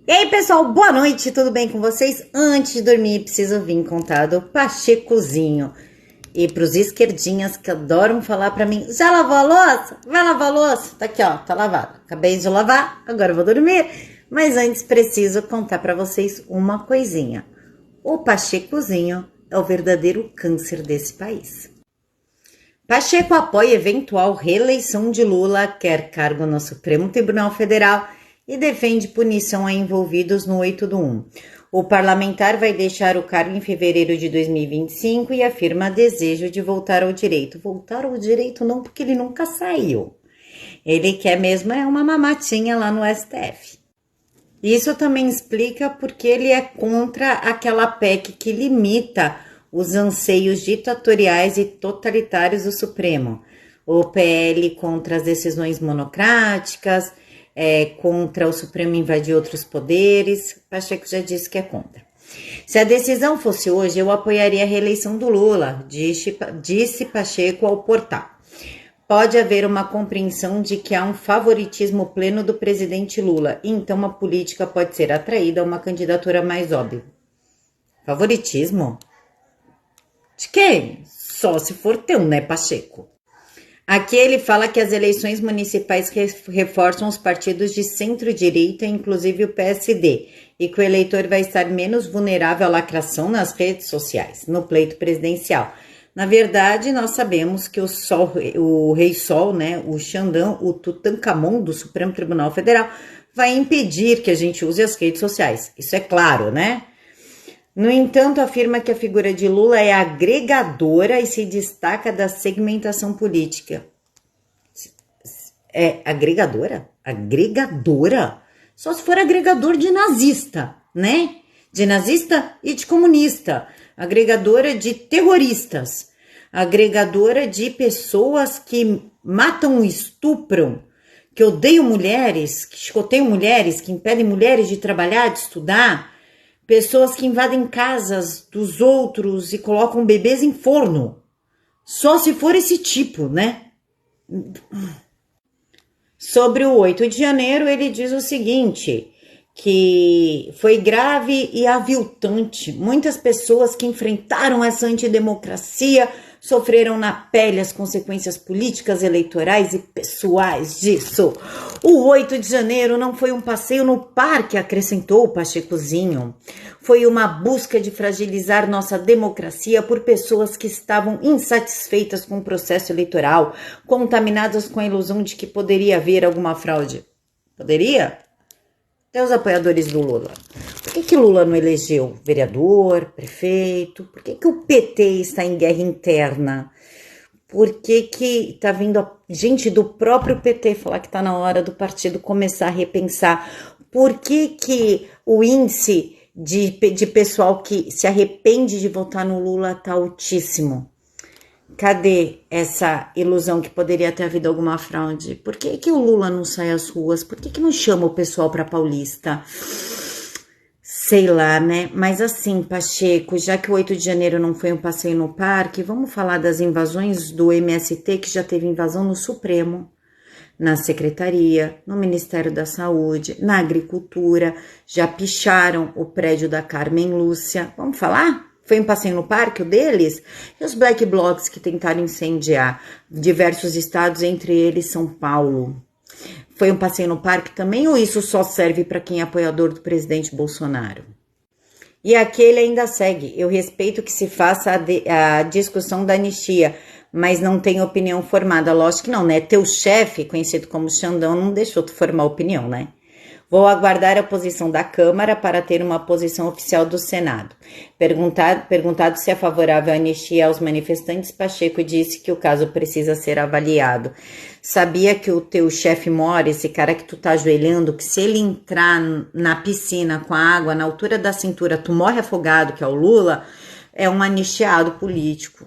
E aí, pessoal, boa noite, tudo bem com vocês? Antes de dormir, preciso vir contar do Pachecozinho. E pros esquerdinhas que adoram falar pra mim, já lavou a louça? Vai lavar a louça? Tá aqui, ó, tá lavada. Acabei de lavar, agora eu vou dormir. Mas antes preciso contar pra vocês uma coisinha. O Pachecozinho é o verdadeiro câncer desse país. Pacheco apoia eventual reeleição de Lula, quer cargo no Supremo Tribunal Federal e defende punição a envolvidos no 8 do 1. O parlamentar vai deixar o cargo em fevereiro de 2025 e afirma desejo de voltar ao direito. Voltar ao direito não, porque ele nunca saiu. Ele quer mesmo uma mamatinha lá no STF. Isso também explica porque ele é contra aquela PEC que limita os anseios ditatoriais e totalitários do Supremo. O PL contra as decisões monocráticas, contra o Supremo invadir outros poderes. Pacheco já disse que é contra. Se a decisão fosse hoje, eu apoiaria a reeleição do Lula, disse Pacheco ao portal. Pode haver uma compreensão de que há um favoritismo pleno do presidente Lula, e então a política pode ser atraída a uma candidatura mais óbvia. Favoritismo? De quem? Só se for teu, né, Pacheco? Aqui ele fala que as eleições municipais reforçam os partidos de centro-direita, inclusive o PSD, e que o eleitor vai estar menos vulnerável à lacração nas redes sociais, no pleito presidencial. Na verdade, nós sabemos que o Rei Sol, né, o Xandão, o Tutankhamon do Supremo Tribunal Federal, vai impedir que a gente use as redes sociais. Isso é claro, né? No entanto, afirma que a figura de Lula é agregadora e se destaca da segmentação política. É agregadora? Agregadora? Só se for agregador de nazista, né? De nazista e de comunista. Agregadora de terroristas. Agregadora de pessoas que matam e estupram, que odeiam mulheres, que chicoteiam mulheres, que impedem mulheres de trabalhar, de estudar. Pessoas que invadem casas dos outros e colocam bebês em forno. Só se for esse tipo, né? Sobre o 8 de janeiro, ele diz o seguinte, que foi grave e aviltante. Muitas pessoas que enfrentaram essa antidemocracia sofreram na pele as consequências políticas, eleitorais e pessoais disso. O 8 de janeiro não foi um passeio no parque, acrescentou o Pachecozinho. Foi uma busca de fragilizar nossa democracia por pessoas que estavam insatisfeitas com o processo eleitoral, contaminadas com a ilusão de que poderia haver alguma fraude. Poderia? Até os apoiadores do Lula. Por que Lula não elegeu vereador, prefeito? Por que o PT está em guerra interna? Por que tá vindo gente do próprio PT falar que está na hora do partido começar a repensar? Por que o índice de pessoal que se arrepende de votar no Lula está altíssimo? Cadê essa ilusão que poderia ter havido alguma fraude? Por que o Lula não sai às ruas? Por que não chama o pessoal para Paulista? Sei lá, né? Mas assim, Pacheco, já que o 8 de janeiro não foi um passeio no parque, vamos falar das invasões do MST, que já teve invasão no Supremo, na Secretaria, no Ministério da Saúde, na Agricultura, já picharam o prédio da Carmen Lúcia. Vamos falar? Foi um passeio no parque, o deles? E os black blocs que tentaram incendiar diversos estados, entre eles São Paulo? Foi um passeio no parque também ou isso só serve para quem é apoiador do presidente Bolsonaro? E aqui ele ainda segue. Eu respeito que se faça a discussão da anistia, mas não tenho opinião formada. Lógico que não, né? Teu chefe, conhecido como Xandão, não deixou tu formar opinião, né? Vou aguardar a posição da Câmara para ter uma posição oficial do Senado. Perguntado se é favorável à anistia aos manifestantes, Pacheco disse que o caso precisa ser avaliado. Sabia que o teu chefe mora, esse cara que tu tá ajoelhando, que se ele entrar na piscina com a água na altura da cintura, tu morre afogado, que é o Lula, é um anistiado político.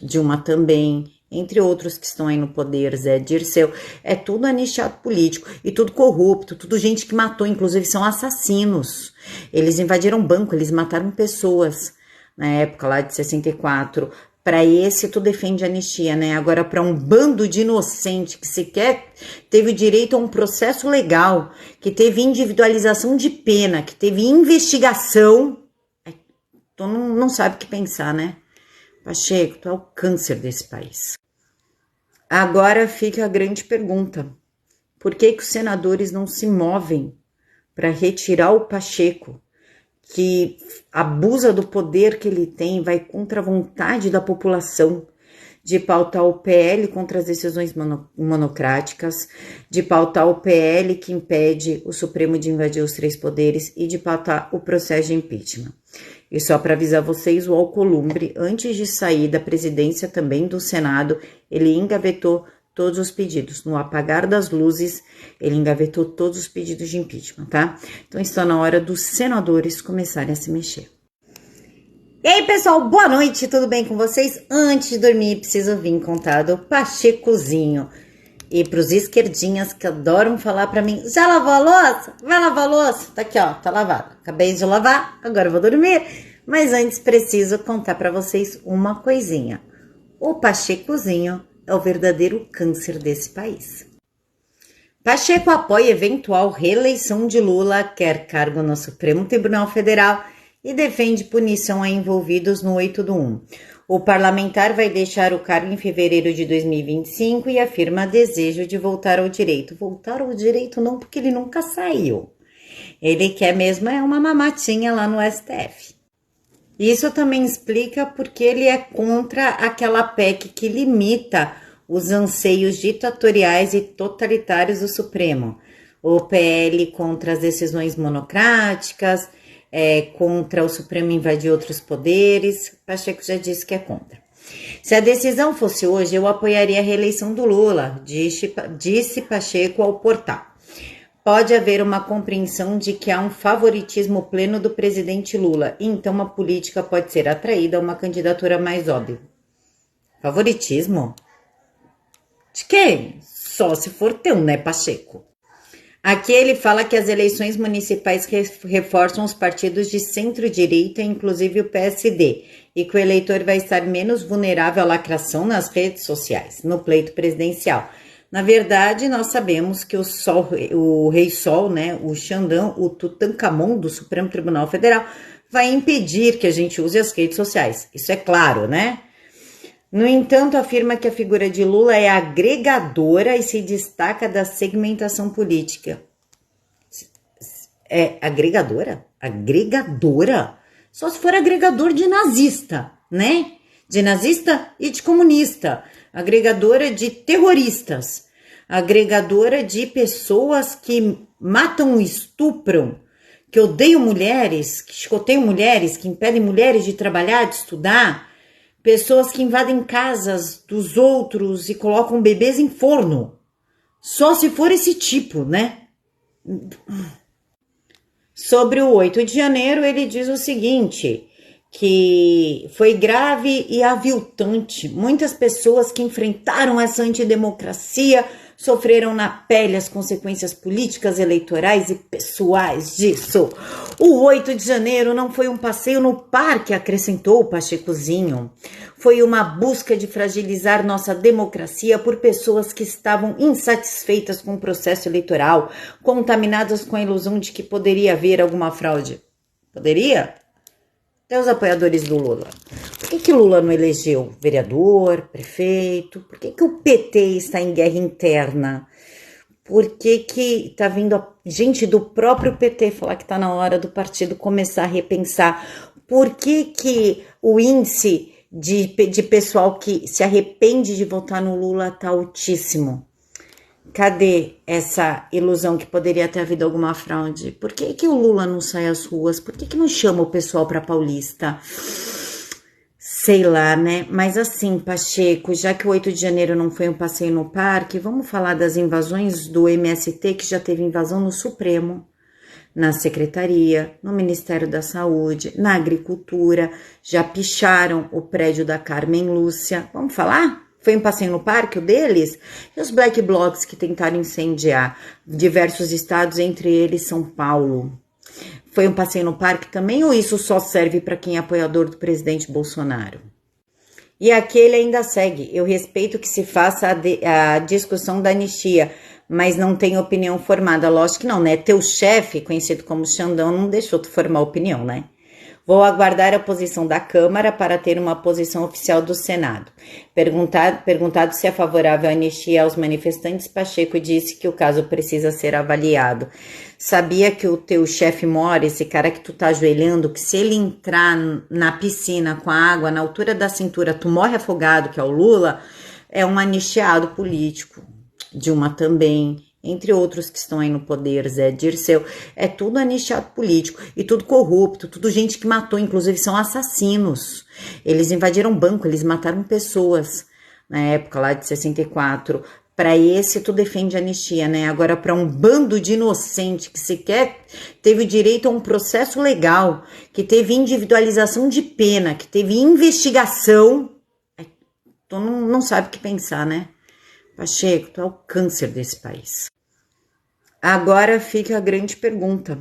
Dilma também, entre outros que estão aí no poder, Zé Dirceu, é tudo anistiado político e tudo corrupto, tudo gente que matou, inclusive são assassinos. Eles invadiram banco, eles mataram pessoas na época lá de 64 Para esse, tu defende anistia, né? Agora, para um bando de inocente que sequer teve direito a um processo legal, que teve individualização de pena, que teve investigação, tu não sabe o que pensar, né? Pacheco, tu é o câncer desse país. Agora fica a grande pergunta. Por que os senadores não se movem para retirar o Pacheco, que abusa do poder que ele tem, vai contra a vontade da população, de pautar o PL contra as decisões monocráticas, de pautar o PL que impede o Supremo de invadir os 3 poderes e de pautar o processo de impeachment. E só para avisar vocês, o Alcolumbre, antes de sair da presidência também do Senado, ele engavetou todos os pedidos. No apagar das luzes, ele engavetou todos os pedidos de impeachment, tá? Então está na hora dos senadores começarem a se mexer. E aí, pessoal, boa noite, tudo bem com vocês? Antes de dormir, preciso vir contar do Pachecozinho. E pros esquerdinhas que adoram falar pra mim, já lavou a louça? Vai lavar a louça? Tá aqui, ó, tá lavado. Acabei de lavar, agora eu vou dormir. Mas antes preciso contar pra vocês uma coisinha. O Pachecozinho é o verdadeiro câncer desse país. Pacheco apoia eventual reeleição de Lula, quer cargo no Supremo Tribunal Federal e defende punição a envolvidos no 8 do 1. O parlamentar vai deixar o cargo em fevereiro de 2025 e afirma desejo de voltar ao direito. Voltar ao direito não, porque ele nunca saiu. Ele quer mesmo é uma mamatinha lá no STF. Isso também explica porque ele é contra aquela PEC que limita os anseios ditatoriais e totalitários do Supremo. O PL contra as decisões monocráticas, contra o Supremo invadir outros poderes. Pacheco já disse que é contra. Se a decisão fosse hoje, eu apoiaria a reeleição do Lula, disse Pacheco ao portal. Pode haver uma compreensão de que há um favoritismo pleno do presidente Lula, e então a política pode ser atraída a uma candidatura mais óbvia. Favoritismo? De quem? Só se for teu, né, Pacheco? Aqui ele fala que as eleições municipais reforçam os partidos de centro-direita, inclusive o PSD, e que o eleitor vai estar menos vulnerável à lacração nas redes sociais, no pleito presidencial. Na verdade, nós sabemos que o Rei Sol, né, o Xandão, o Tutankhamon do Supremo Tribunal Federal, vai impedir que a gente use as redes sociais. Isso é claro, né? No entanto, afirma que a figura de Lula é agregadora e se destaca da segmentação política. É agregadora? Agregadora? Só se for agregador de nazista, né? De nazista e de comunista. Agregadora de terroristas. Agregadora de pessoas que matam e estupram, que odeiam mulheres, que chicoteiam mulheres, que impedem mulheres de trabalhar, de estudar. Pessoas que invadem casas dos outros e colocam bebês em forno. Só se for esse tipo, né? Sobre o 8 de janeiro, ele diz o seguinte, que foi grave e aviltante. Muitas pessoas que enfrentaram essa antidemocracia sofreram na pele as consequências políticas, eleitorais e pessoais disso. O 8 de janeiro não foi um passeio no parque, acrescentou o Pachecozinho. Foi uma busca de fragilizar nossa democracia por pessoas que estavam insatisfeitas com o processo eleitoral, contaminadas com a ilusão de que poderia haver alguma fraude. Poderia? Até os apoiadores do Lula. Por que Lula não elegeu vereador, prefeito? Por que o PT está em guerra interna? Por que tá vindo gente do próprio PT falar que está na hora do partido começar a repensar? Por que o índice de pessoal que se arrepende de votar no Lula está altíssimo? Cadê essa ilusão que poderia ter havido alguma fraude? Por que o Lula não sai às ruas? Por que não chama o pessoal para Paulista? Sei lá, né? Mas assim, Pacheco, já que o 8 de janeiro não foi um passeio no parque, vamos falar das invasões do MST, que já teve invasão no Supremo, na Secretaria, no Ministério da Saúde, na Agricultura, já picharam o prédio da Carmen Lúcia. Vamos falar? Foi um passeio no parque, o deles? E os black blocs que tentaram incendiar diversos estados, entre eles São Paulo? Foi um passeio no parque também ou isso só serve para quem é apoiador do presidente Bolsonaro? E aqui ele ainda segue: eu respeito que se faça a discussão da anistia, mas não tenho opinião formada. Lógico que não, né? Teu chefe, conhecido como Xandão, não deixou tu formar opinião, né? Vou aguardar a posição da Câmara para ter uma posição oficial do Senado. Perguntado se é favorável à anistia aos manifestantes, Pacheco disse que o caso precisa ser avaliado. Sabia que o teu chefe mora, esse cara que tu tá ajoelhando, que se ele entrar na piscina com a água na altura da cintura, tu morre afogado, que é o Lula, é um anistiado político. Dilma também, entre outros que estão aí no poder, Zé Dirceu, é tudo anistiado político e tudo corrupto, tudo gente que matou, inclusive são assassinos. Eles invadiram banco, eles mataram pessoas na época lá de 64. Para esse tu defende anistia, né? Agora para um bando de inocente que sequer teve direito a um processo legal, que teve individualização de pena, que teve investigação, tu não sabe o que pensar, né? Pacheco, tu é o câncer desse país. Agora fica a grande pergunta: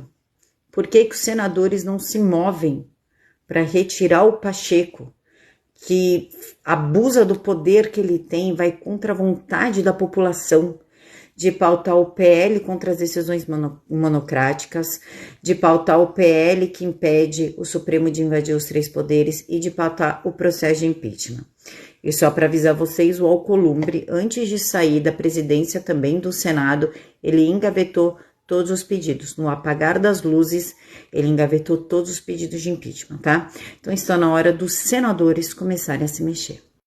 por que os senadores não se movem para retirar o Pacheco, que abusa do poder que ele tem, vai contra a vontade da população, de pautar o PL contra as decisões monocráticas, de pautar o PL que impede o Supremo de invadir os 3 poderes e de pautar o processo de impeachment. E só para avisar vocês, o Alcolumbre, antes de sair da presidência também do Senado, ele engavetou todos os pedidos. No apagar das luzes, ele engavetou todos os pedidos de impeachment, tá? Então está na hora dos senadores começarem a se mexer.